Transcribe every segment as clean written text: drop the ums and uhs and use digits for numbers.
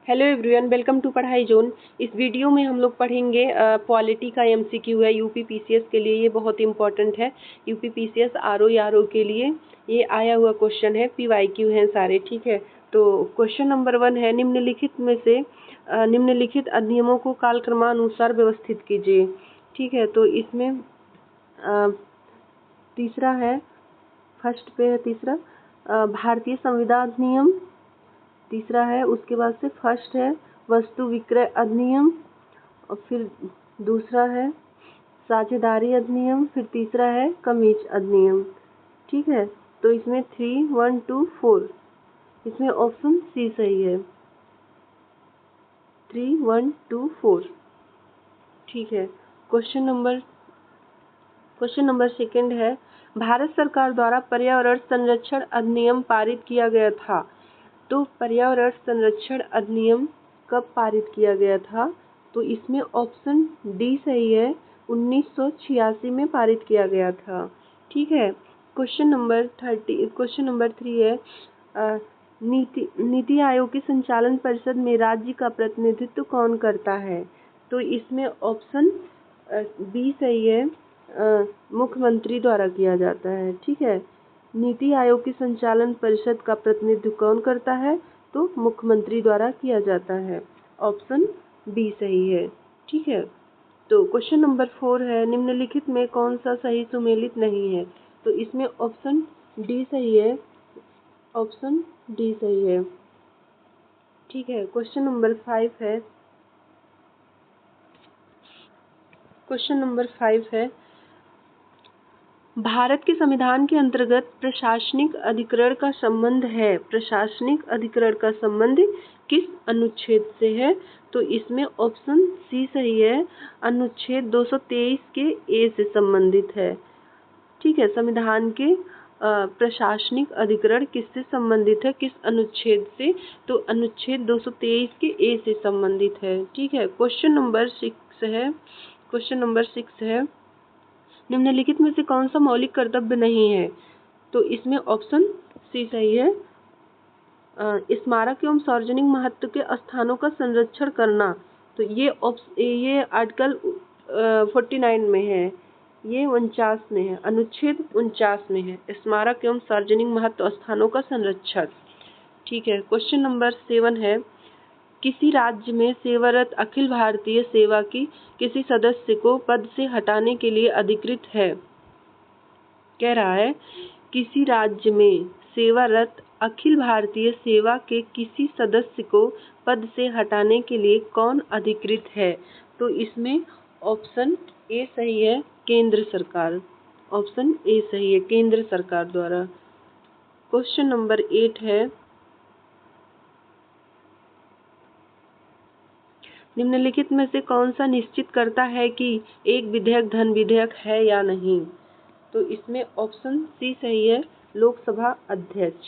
Hello everyone, welcome to पढ़ाई zone. इस video में हम लोग पढ़ेंगे पॉलिटी का एमसीक्यू है यूपी पीसीएस के लिए। ये बहुत इंपॉर्टेंट है यूपी पीसीएस आरओ के लिए। ये आया हुआ क्वेश्चन है, पीवाईक्यू हैं सारे, ठीक है। तो क्वेश्चन नंबर 1 है, निम्नलिखित में से निम्नलिखित अधिनियमों को कालक्रमानुसार व्यवस्थित कीजिए, ठीक है। तो इसमें तीसरा है, फर्स्ट पे है तीसरा भारतीय संविदा अधिनियम, तीसरा है उसके बाद से फर्स्ट है वस्तु विक्रय अधिनियम, और फिर दूसरा है साझेदारी अधिनियम, फिर तीसरा है कमीज अधिनियम, ठीक है। तो इसमें 3, 1, 2, 4, इसमें ऑप्शन सी सही है। 3, 1, 2, 4, ठीक है। क्वेश्चन नंबर सेकंड है, भारत सरकार द्वारा पर्यावरण संरक्षण अधिनियम पारित किया गया था। तो पर्यावरण संरक्षण अधिनियम कब पारित किया गया था? तो इसमें ऑप्शन डी सही है, 1986 में पारित किया गया था, ठीक है। क्वेश्चन नंबर 3 है, नीति आयोग की संचालन परिषद में राज्य का प्रतिनिधित्व कौन करता है? तो इसमें ऑप्शन बी सही है, मुख्यमंत्री द्वारा किया जाता है, ठीक है। नीति आयोग की संचालन परिषद का प्रतिनिधित्व कौन करता है? तो मुख्यमंत्री द्वारा किया जाता है, ऑप्शन बी सही है, ठीक है। तो क्वेश्चन नंबर 4 है, निम्नलिखित में कौन सा सही सुमेलित नहीं है? तो इसमें ऑप्शन डी सही है, ऑप्शन डी सही है, ठीक है। क्वेश्चन नंबर 5 है, भारत के संविधान के अंतर्गत प्रशासनिक अधिकरण का संबंध है। प्रशासनिक अधिकरण का संबंध किस अनुच्छेद से है? तो इसमें ऑप्शन सी सही है, अनुच्छेद 223 के ए से संबंधित है, ठीक है। संविधान के प्रशासनिक अधिकरण किससे संबंधित है, किस अनुच्छेद से? तो अनुच्छेद 223 के ए से संबंधित है, ठीक है। क्वेश्चन नंबर 6 है, निम्नलिखित में से कौन सा मौलिक कर्तव्य नहीं है? तो इसमें ऑप्शन सी सही है, स्मारक एवं सार्वजनिक महत्व के स्थानों का संरक्षण करना। तो ये आर्टिकल 49 में है, ये 49 में है, अनुच्छेद 49 में है, स्मारक एवं सार्वजनिक महत्व स्थानों का संरक्षण, ठीक है। क्वेश्चन नंबर 7 है, किसी राज्य में सेवारत अखिल भारतीय सेवा की किसी सदस्य को पद से हटाने के लिए अधिकृत है। कह रहा है, किसी राज्य में सेवारत अखिल भारतीय सेवा के किसी सदस्य को पद से हटाने के लिए कौन अधिकृत है? तो इसमें ऑप्शन ए सही है, केंद्र सरकार, ऑप्शन ए सही है, केंद्र सरकार द्वारा। क्वेश्चन नंबर 8 है, निम्नलिखित में से कौन सा निश्चित करता है कि एक विधेयक धन विधेयक है या नहीं? तो इसमें ऑप्शन सी सही है, लोकसभा अध्यक्ष।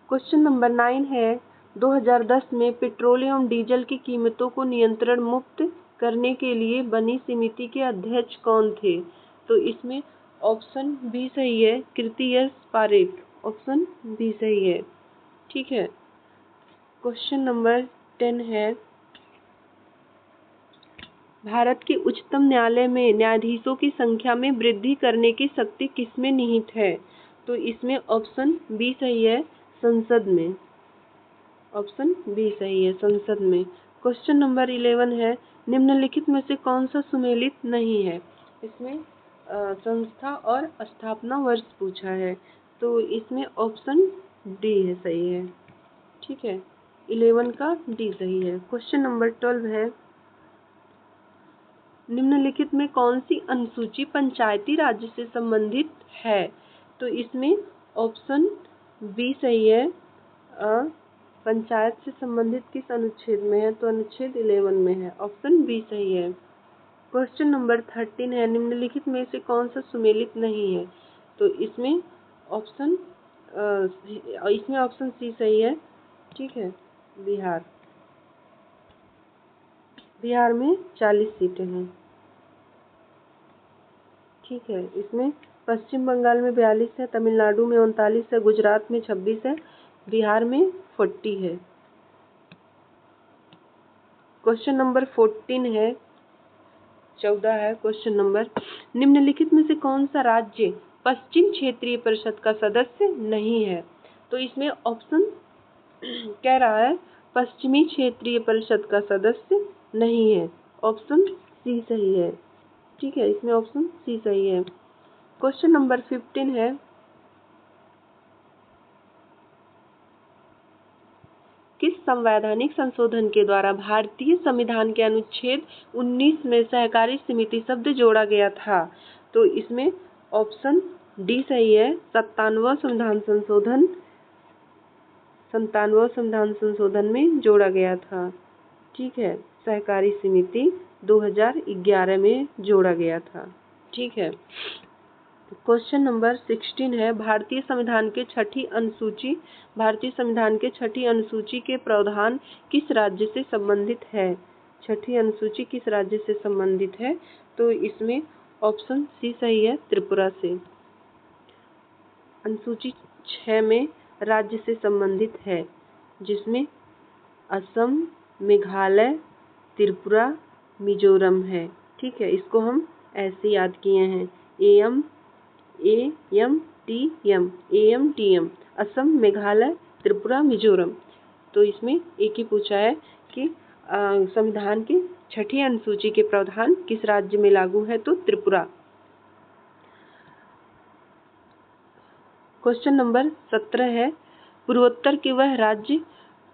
क्वेश्चन नंबर 9 है, 2010 में पेट्रोल एवं डीजल की कीमतों को नियंत्रण मुक्त करने के लिए बनी समिति के अध्यक्ष कौन थे? तो इसमें ऑप्शन बी सही है, कीर्ति एस पारेख, ऑप्शन बी सही है, ठीक है। क्वेश्चन नंबर 10 है, भारत के उच्चतम न्यायालय में न्यायाधीशों की संख्या में वृद्धि करने की शक्ति किसमें निहित है? तो इसमें ऑप्शन बी सही है, संसद में, ऑप्शन बी सही है, संसद में। क्वेश्चन नंबर 11 है, निम्नलिखित में से कौन सा सुमेलित नहीं है? इसमें संस्था और स्थापना वर्ष पूछा है, तो इसमें ऑप्शन डी है, सही है, ठीक है। 11 का डी सही है। क्वेश्चन नंबर 12 है, निम्नलिखित में कौन सी अनुसूची पंचायती राज्य से संबंधित है? तो इसमें ऑप्शन बी सही है, पंचायत से संबंधित किस अनुच्छेद में है? तो अनुच्छेद 11 में है, ऑप्शन बी सही है। क्वेश्चन नंबर 13 है, निम्नलिखित में से कौन सा सुमेलित नहीं है? तो इसमें ऑप्शन सी सही है, ठीक है। बिहार में 40 सीटें हैं, ठीक है। इसमें पश्चिम बंगाल में 42 है, तमिलनाडु में 39 है, गुजरात में 26 है, बिहार में 40 है। क्वेश्चन नंबर 14 है, 14 है क्वेश्चन नंबर। निम्नलिखित में से कौन सा राज्य पश्चिम क्षेत्रीय परिषद का सदस्य नहीं है? तो इसमें ऑप्शन कह रहा है पश्चिमी क्षेत्रीय परिषद का सदस्य नहीं है, ऑप्शन सी सही है। ठीक है, इसमें ऑप्शन सी सही है। क्वेश्चन नंबर 15 है, किस संवैधानिक संशोधन के द्वारा भारतीय संविधान के अनुच्छेद 19 में सहकारी समिति शब्द जोड़ा गया था? तो इसमें ऑप्शन डी सही है, 97वां संविधान संशोधन में जोड़ा गया था। ठीक है, सहकारी समिति 2011 में जोड़ा गया था। ठीक है, क्वेश्चन नंबर 16 है, भारतीय संविधान के छठी अनुसूची के प्रावधान किस राज्य से संबंधित है? छठी अनुसूची किस राज्य से संबंधित है? तो इसमें ऑप्शन सी सही है, त्रिपुरा से। अनुसूची 6 में राज्य से संबंधित है, जिसमें असम, मेघालय, त्रिपुरा, मिजोरम है। ठीक है, इसको हम ऐसे याद किए हैं, AMTM, असम, मेघालय, त्रिपुरा, मिजोरम। तो इसमें एक ही पूछा है कि संविधान की छठी अनुसूची के प्रावधान किस राज्य में लागू है? तो त्रिपुरा। क्वेश्चन नंबर 17 है, पूर्वोत्तर के वह राज्य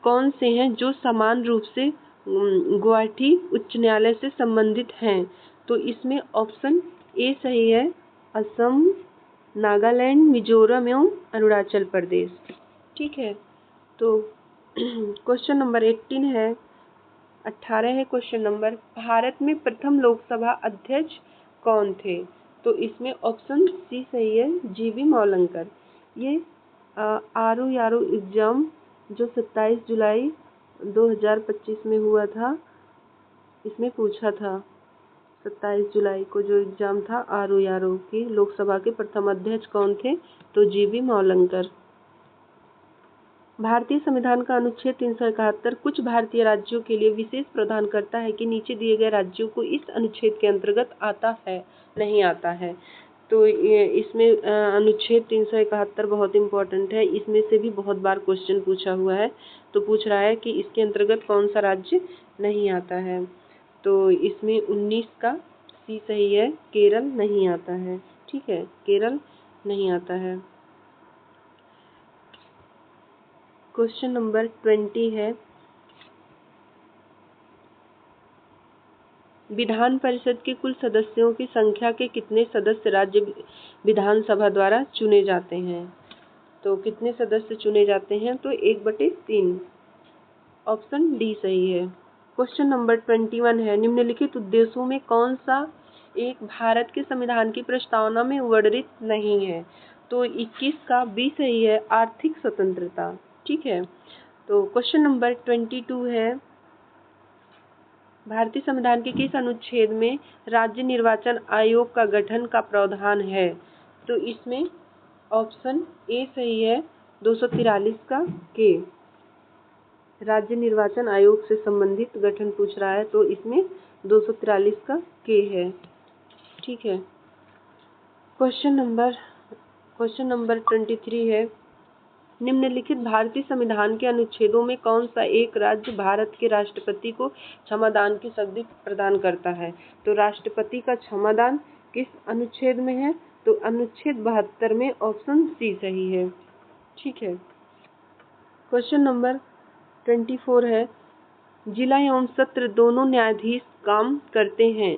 कौन से हैं जो समान रूप से गुवाहाटी उच्च न्यायालय से संबंधित हैं? तो इसमें ऑप्शन ए सही है, असम, नागालैंड, मिजोरम एवं अरुणाचल प्रदेश। ठीक है, तो क्वेश्चन नंबर 18 है क्वेश्चन नंबर, भारत में प्रथम लोकसभा अध्यक्ष कौन थे? तो इसमें ऑप्शन सी सही है, जीवी मौलंकर। ये आरओ एग्जाम जो 27 जुलाई 2025 में हुआ था, इसमें पूछा था 27 जुलाई को जो एग्जाम था आरओ की, लोकसभा के प्रथम अध्यक्ष कौन थे? तो जीवी मौलंकर। भारतीय संविधान का अनुच्छेद 371 कुछ भारतीय राज्यों के लिए विशेष प्रावधान करता है कि नीचे दिए गए राज्यों को इस अनुच्छेद के अंतर्गत आता है, नहीं आता है? तो इसमें अनुच्छेद 371 बहुत इंपॉर्टेंट है, इसमें से भी बहुत बार क्वेश्चन पूछा हुआ है। तो पूछ रहा है कि इसके अंतर्गत कौन सा राज्य नहीं आता है? तो इसमें 19 का सी सही है, केरल नहीं आता है। ठीक है, केरल नहीं आता है। क्वेश्चन नंबर 20 है, विधान परिषद के कुल सदस्यों की संख्या के कितने सदस्य राज्य विधानसभा द्वारा चुने जाते हैं? तो कितने सदस्य चुने जाते हैं? तो 1/3, ऑप्शन डी सही है। क्वेश्चन नंबर 21 है, निम्नलिखित उद्देश्यों में कौन सा एक भारत के संविधान की प्रस्तावना में वर्णित नहीं है? तो 21 का बी सही है, आर्थिक स्वतंत्रता। ठीक है, तो क्वेश्चन नंबर 22 है, भारतीय संविधान के किस अनुच्छेद में राज्य निर्वाचन आयोग का गठन का प्रावधान है? तो इसमें ऑप्शन ए सही है, 243 का के, राज्य निर्वाचन आयोग से संबंधित गठन पूछ रहा है, तो इसमें 243 का के है। ठीक है, क्वेश्चन नंबर 23 है, निम्नलिखित भारतीय संविधान के अनुच्छेदों में कौन सा एक राज्य भारत के राष्ट्रपति को क्षमादान की शक्ति प्रदान करता है? तो राष्ट्रपति का क्षमादान किस अनुच्छेद में है? तो अनुच्छेद 72 में, ऑप्शन सी सही है। ठीक है, क्वेश्चन नंबर 24 है, जिला एवं सत्र दोनों न्यायाधीश काम करते हैं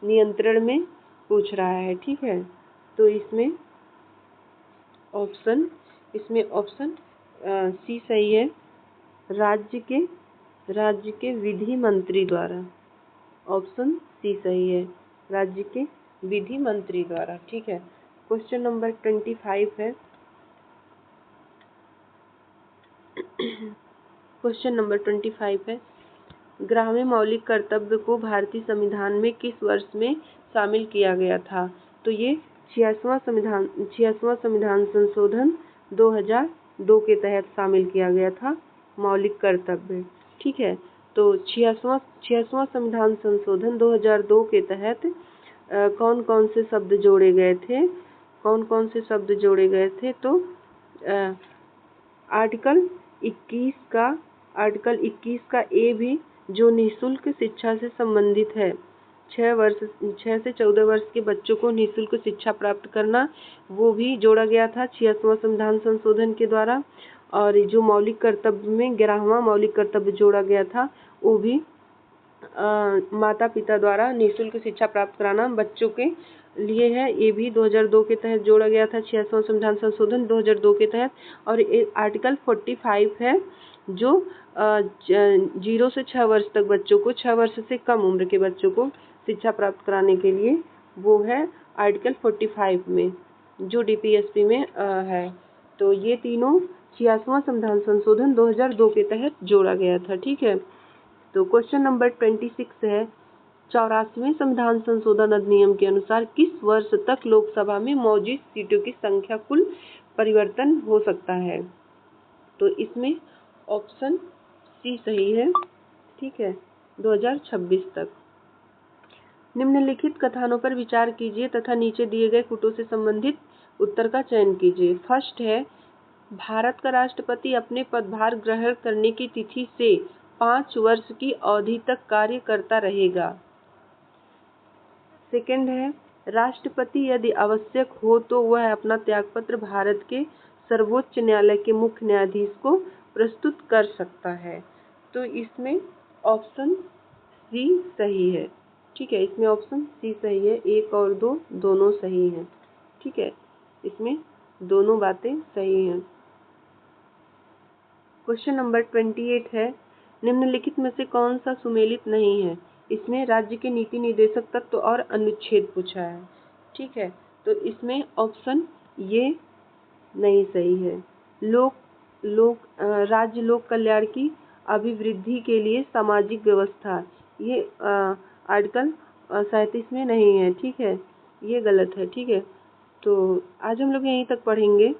नियंत्रण में पूछ रहा है। ठीक है, तो इसमें ऑप्शन सी सही है, राज्य के विधि मंत्री द्वारा। ऑप्शन सी सही है, राज्य के विधि मंत्री द्वारा। ठीक है, क्वेश्चन नंबर 25 है, क्वेश्चन नंबर 25 है, ग्राम्य मौलिक कर्तव्य को भारतीय संविधान में किस वर्ष में शामिल किया गया था? तो ये 86वां संविधान संशोधन 2002 के तहत शामिल किया गया था मौलिक कर्तव्य। ठीक है, तो 66वां संविधान संशोधन 2002 के तहत कौन कौन से शब्द जोड़े गए थे? कौन कौन से शब्द जोड़े गए थे? तो आर्टिकल 21 का ए भी, जो निःशुल्क शिक्षा से संबंधित है, 6 से 14 वर्ष के बच्चों को निःशुल्क शिक्षा प्राप्त करना, वो भी जोड़ा गया था 66वां संविधान संशोधन के द्वारा। और जो मौलिक कर्तव्य में 11वां मौलिक कर्तव्य जोड़ा गया था, वो भी माता पिता द्वारा निःशुल्क शिक्षा प्राप्त कराना बच्चों के लिए है। ये भी 2002 के तहत जोड़ा गया था, 66वां संविधान संशोधन 2002 के तहत। और आर्टिकल 45 है, जो 0 से 6 वर्ष तक बच्चों को, 6 वर्ष से कम उम्र के बच्चों को शिक्षा प्राप्त कराने के लिए, वो है आर्टिकल 45 में, जो DPSP में है। तो ये तीनों 66वां संविधान संशोधन 2002 के तहत जोड़ा गया था। ठीक है, तो क्वेश्चन नंबर 26 है, 84वें संविधान संशोधन अधिनियम के अनुसार किस वर्ष तक लोकसभा में मौजूद सीटों की संख्या कुल परिवर्तन हो सकता है? तो इसमें ऑप्शन सी सही है। ठीक है, 2026 तक। निम्नलिखित कथनों पर विचार कीजिए तथा नीचे दिए गए कुटों से संबंधित उत्तर का चयन कीजिए। फर्स्ट है, भारत का राष्ट्रपति अपने पदभार ग्रहण करने की तिथि से 5 वर्ष की अवधि तक कार्य करता रहेगा। सेकंड है, राष्ट्रपति यदि आवश्यक हो तो वह अपना त्यागपत्र भारत के सर्वोच्च न्यायालय के मुख्य न्यायाधीश को प्रस्तुत कर सकता है। तो इसमें ऑप्शन सी सही है। ठीक है, इसमें ऑप्शन सी सही है, 1 और 2 दोनों सही हैं। ठीक है, इसमें दोनों बातें सही हैं। क्वेश्चन नंबर 28 है, निम्नलिखित में से कौन सा सुमेलित नहीं है? इसमें राज्य के नीति निर्देशक तत्व और अनुच्छेद पूछा है। ठीक है, तो इसमें ऑप्शन ये नहीं सही है। राज्य लोक कल्याण की अभिवृद्धि के लिए सामाजिक व्यवस्था, ये आर्टिकल 37 में नहीं है। ठीक है, ये गलत है। ठीक है, तो आज हम लोग यहीं तक पढ़ेंगे,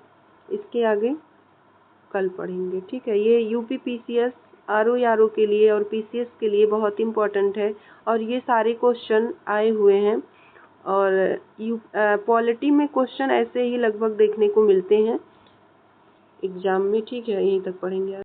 इसके आगे कल पढ़ेंगे। ठीक है, ये UPPCS RO के लिए और PCS के लिए बहुत इम्पोर्टेंट है, और ये सारे क्वेश्चन आए हुए हैं। और पॉलिटी में क्वेश्चन ऐसे ही लगभग देखने को मिलते हैं एग्जाम में। ठीक है, यहीं तक पढ़ेंगे।